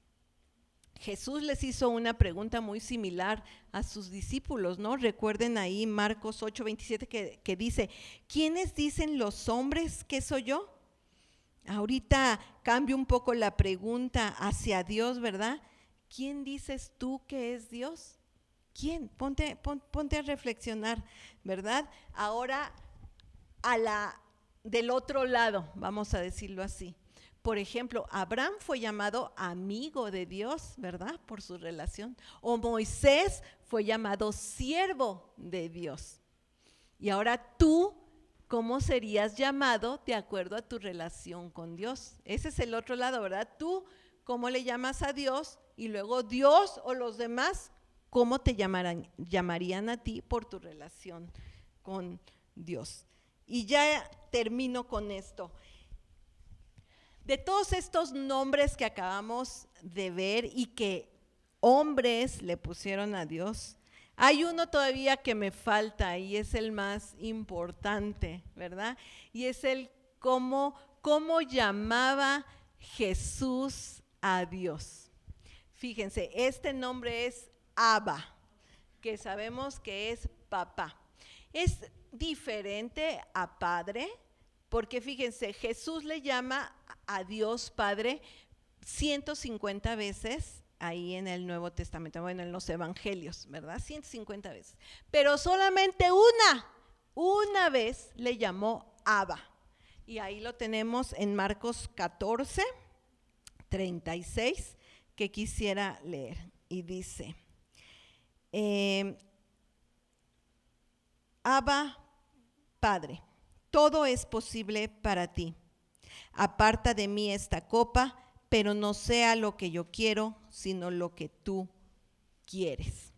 Jesús les hizo una pregunta muy similar a sus discípulos, ¿no? Recuerden ahí Marcos 8:27 que dice, ¿quiénes dicen los hombres que soy yo? Ahorita cambio un poco la pregunta hacia Dios, ¿verdad? ¿Quién dices tú que es Dios? ¿Quién? Ponte a reflexionar, ¿verdad? Ahora del otro lado, vamos a decirlo así. Por ejemplo, Abraham fue llamado amigo de Dios, ¿verdad? Por su relación. O Moisés fue llamado siervo de Dios. Y ahora tú, ¿cómo serías llamado de acuerdo a tu relación con Dios? Ese es el otro lado, ¿verdad? Tú, ¿cómo le llamas a Dios? Y luego Dios o los demás, ¿cómo te llamarían a ti por tu relación con Dios? Y ya termino con esto. De todos estos nombres que acabamos de ver y que hombres le pusieron a Dios, hay uno todavía que me falta y es el más importante, ¿verdad? Y es el cómo llamaba Jesús a Dios. Fíjense, este nombre es Abba, que sabemos que es papá. Es diferente a Padre, porque fíjense, Jesús le llama a Dios Padre 150 veces ahí en el Nuevo Testamento, bueno, en los Evangelios, ¿verdad? 150 veces. Pero solamente una vez le llamó Abba. Y ahí lo tenemos en Marcos 14:36, que quisiera leer. Y dice, Abba, Padre, todo es posible para ti. Aparta de mí esta copa, pero no sea lo que yo quiero, sino lo que tú quieres.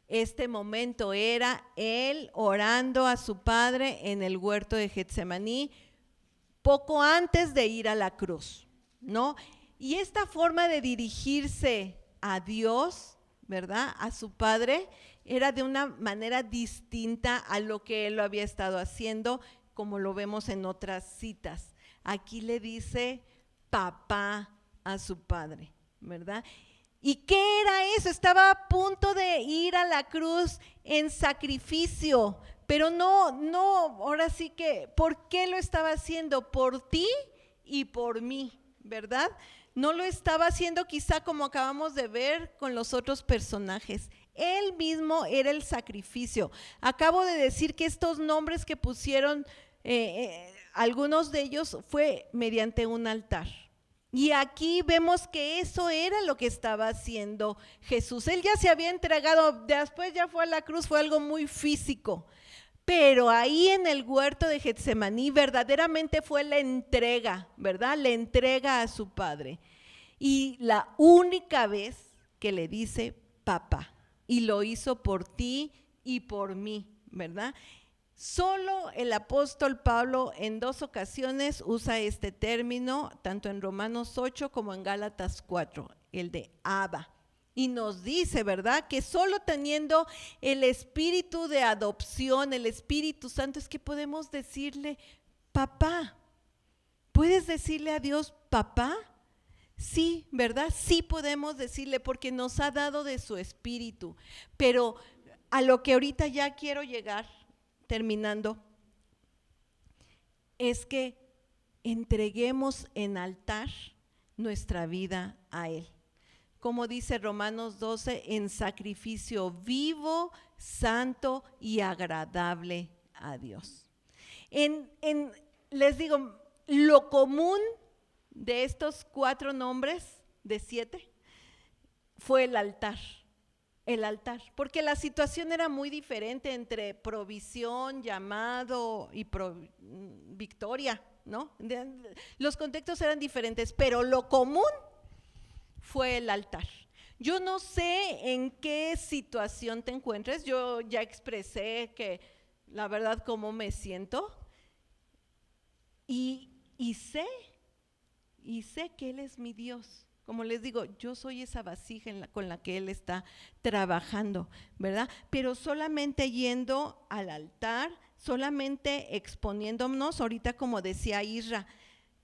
Este momento era él orando a su padre en el huerto de Getsemaní, poco antes de ir a la cruz, ¿no? Y esta forma de dirigirse a Dios, ¿verdad?, a su padre, era de una manera distinta a lo que él lo había estado haciendo, como lo vemos en otras citas. Aquí le dice papá a su padre, ¿verdad? ¿Y qué era eso? Estaba a punto de ir a la cruz en sacrificio, pero no, ahora sí que, ¿por qué lo estaba haciendo? Por ti y por mí, ¿verdad? No lo estaba haciendo quizá como acabamos de ver con los otros personajes. Él mismo era el sacrificio. Acabo de decir que estos nombres que pusieron, algunos de ellos fue mediante un altar. Y aquí vemos que eso era lo que estaba haciendo Jesús. Él ya se había entregado, después ya fue a la cruz, fue algo muy físico. Pero ahí en el huerto de Getsemaní verdaderamente fue la entrega, ¿verdad? La entrega a su padre. Y la única vez que le dice papá, y lo hizo por ti y por mí, ¿verdad? Solo el apóstol Pablo en 2 ocasiones usa este término, tanto en Romanos 8 como en Gálatas 4, el de Abba. Y nos dice, ¿verdad?, que solo teniendo el espíritu de adopción, el Espíritu Santo, es que podemos decirle papá. ¿Puedes decirle a Dios papá? Sí, ¿verdad? Sí podemos decirle porque nos ha dado de su espíritu. Pero a lo que ahorita ya quiero llegar, terminando, es que entreguemos en altar nuestra vida a Él. Como dice Romanos 12, en sacrificio vivo, santo y agradable a Dios. Les digo, lo común de estos 4 nombres, de 7, fue el altar, porque la situación era muy diferente entre provisión, llamado y victoria, ¿no? Los contextos eran diferentes, pero lo común fue el altar. Yo no sé en qué situación te encuentres, yo ya expresé que la verdad cómo me siento y sé que Él es mi Dios. Como les digo, yo soy esa vasija con la que Él está trabajando, ¿verdad? Pero solamente yendo al altar, solamente exponiéndonos, ahorita como decía Isra,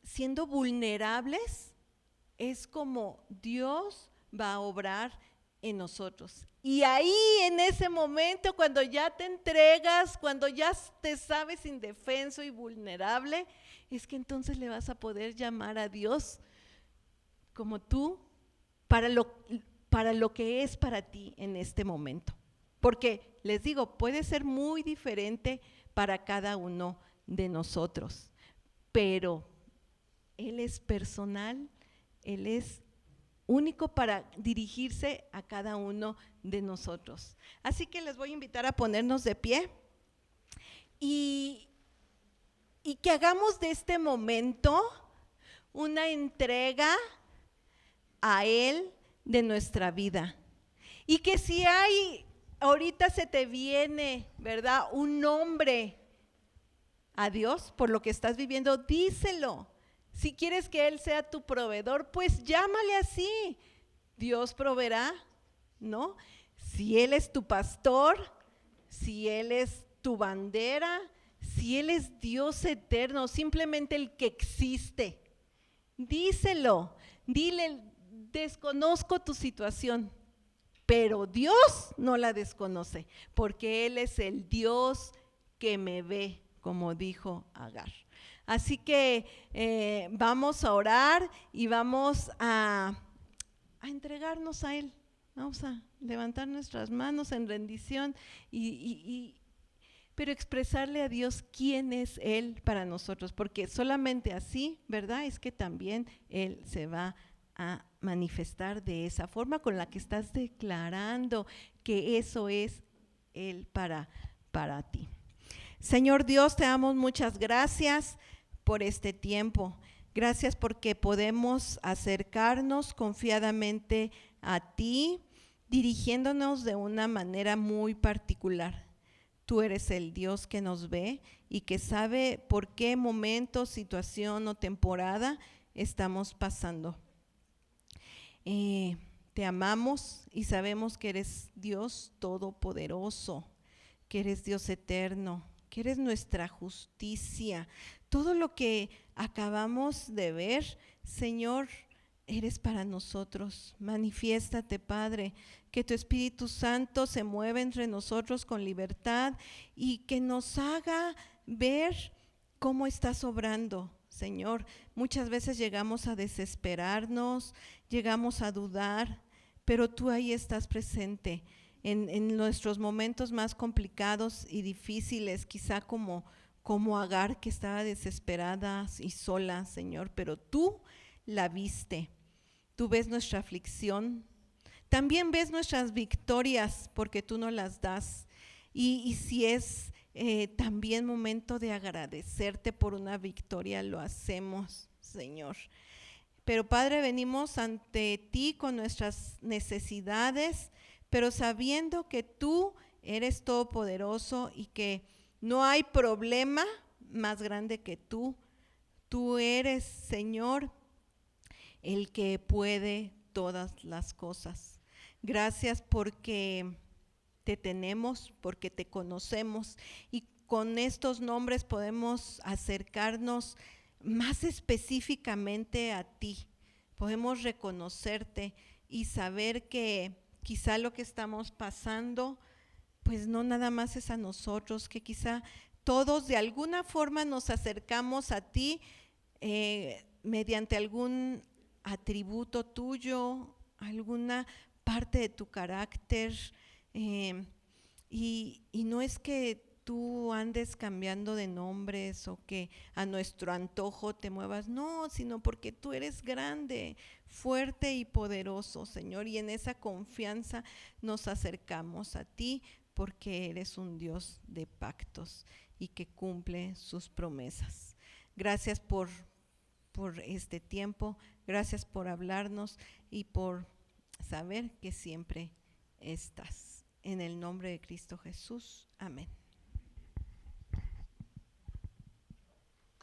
siendo vulnerables, es como Dios va a obrar en nosotros. Y ahí en ese momento, cuando ya te entregas, cuando ya te sabes indefenso y vulnerable, es que entonces le vas a poder llamar a Dios como tú, para lo que es para ti en este momento. Porque les digo, puede ser muy diferente para cada uno de nosotros, pero Él es personal, Él es único para dirigirse a cada uno de nosotros. Así que les voy a invitar a ponernos de pie y que hagamos de este momento una entrega a Él de nuestra vida. Y que si ahorita se te viene, ¿verdad?, un nombre a Dios por lo que estás viviendo, díselo. Si quieres que Él sea tu proveedor, pues llámale así. Dios proveerá, ¿no? Si Él es tu pastor, si Él es tu bandera, si Él es Dios eterno, simplemente el que existe, díselo, dile, desconozco tu situación, pero Dios no la desconoce, porque Él es el Dios que me ve, como dijo Agar. Así que vamos a orar y vamos a entregarnos a Él. Vamos a levantar nuestras manos en rendición pero expresarle a Dios quién es Él para nosotros, porque solamente así, ¿verdad?, es que también Él se va a manifestar de esa forma con la que estás declarando que eso es Él para ti. Señor Dios, te damos muchas gracias por este tiempo. Gracias porque podemos acercarnos confiadamente a ti, dirigiéndonos de una manera muy particular. Tú eres el Dios que nos ve y que sabe por qué momento, situación o temporada estamos pasando. Te amamos y sabemos que eres Dios todopoderoso, que eres Dios eterno, que eres nuestra justicia. Todo lo que acabamos de ver, Señor, eres para nosotros. Manifiéstate, Padre, que tu Espíritu Santo se mueva entre nosotros con libertad y que nos haga ver cómo estás obrando, Señor. Muchas veces llegamos a desesperarnos, llegamos a dudar, pero tú ahí estás presente en nuestros momentos más complicados y difíciles, quizá como Agar, que estaba desesperada y sola, Señor, pero tú la viste. Tú ves nuestra aflicción, también ves nuestras victorias porque tú nos las das. Y si es también momento de agradecerte por una victoria, lo hacemos, Señor. Pero Padre, venimos ante ti con nuestras necesidades, pero sabiendo que tú eres todopoderoso y que no hay problema más grande que tú. Tú eres, Señor, el que puede todas las cosas. Gracias porque te tenemos, porque te conocemos y con estos nombres podemos acercarnos más específicamente a ti. Podemos reconocerte y saber que quizá lo que estamos pasando, pues no nada más es a nosotros, que quizá todos de alguna forma nos acercamos a ti mediante algún atributo tuyo, alguna parte de tu carácter, y no es que tú andes cambiando de nombres o que a nuestro antojo te muevas, no, sino porque tú eres grande, fuerte y poderoso, Señor, y en esa confianza nos acercamos a ti porque eres un Dios de pactos y que cumple sus promesas. Gracias por este tiempo, gracias por hablarnos y por saber que siempre estás. En el nombre de Cristo Jesús, amén.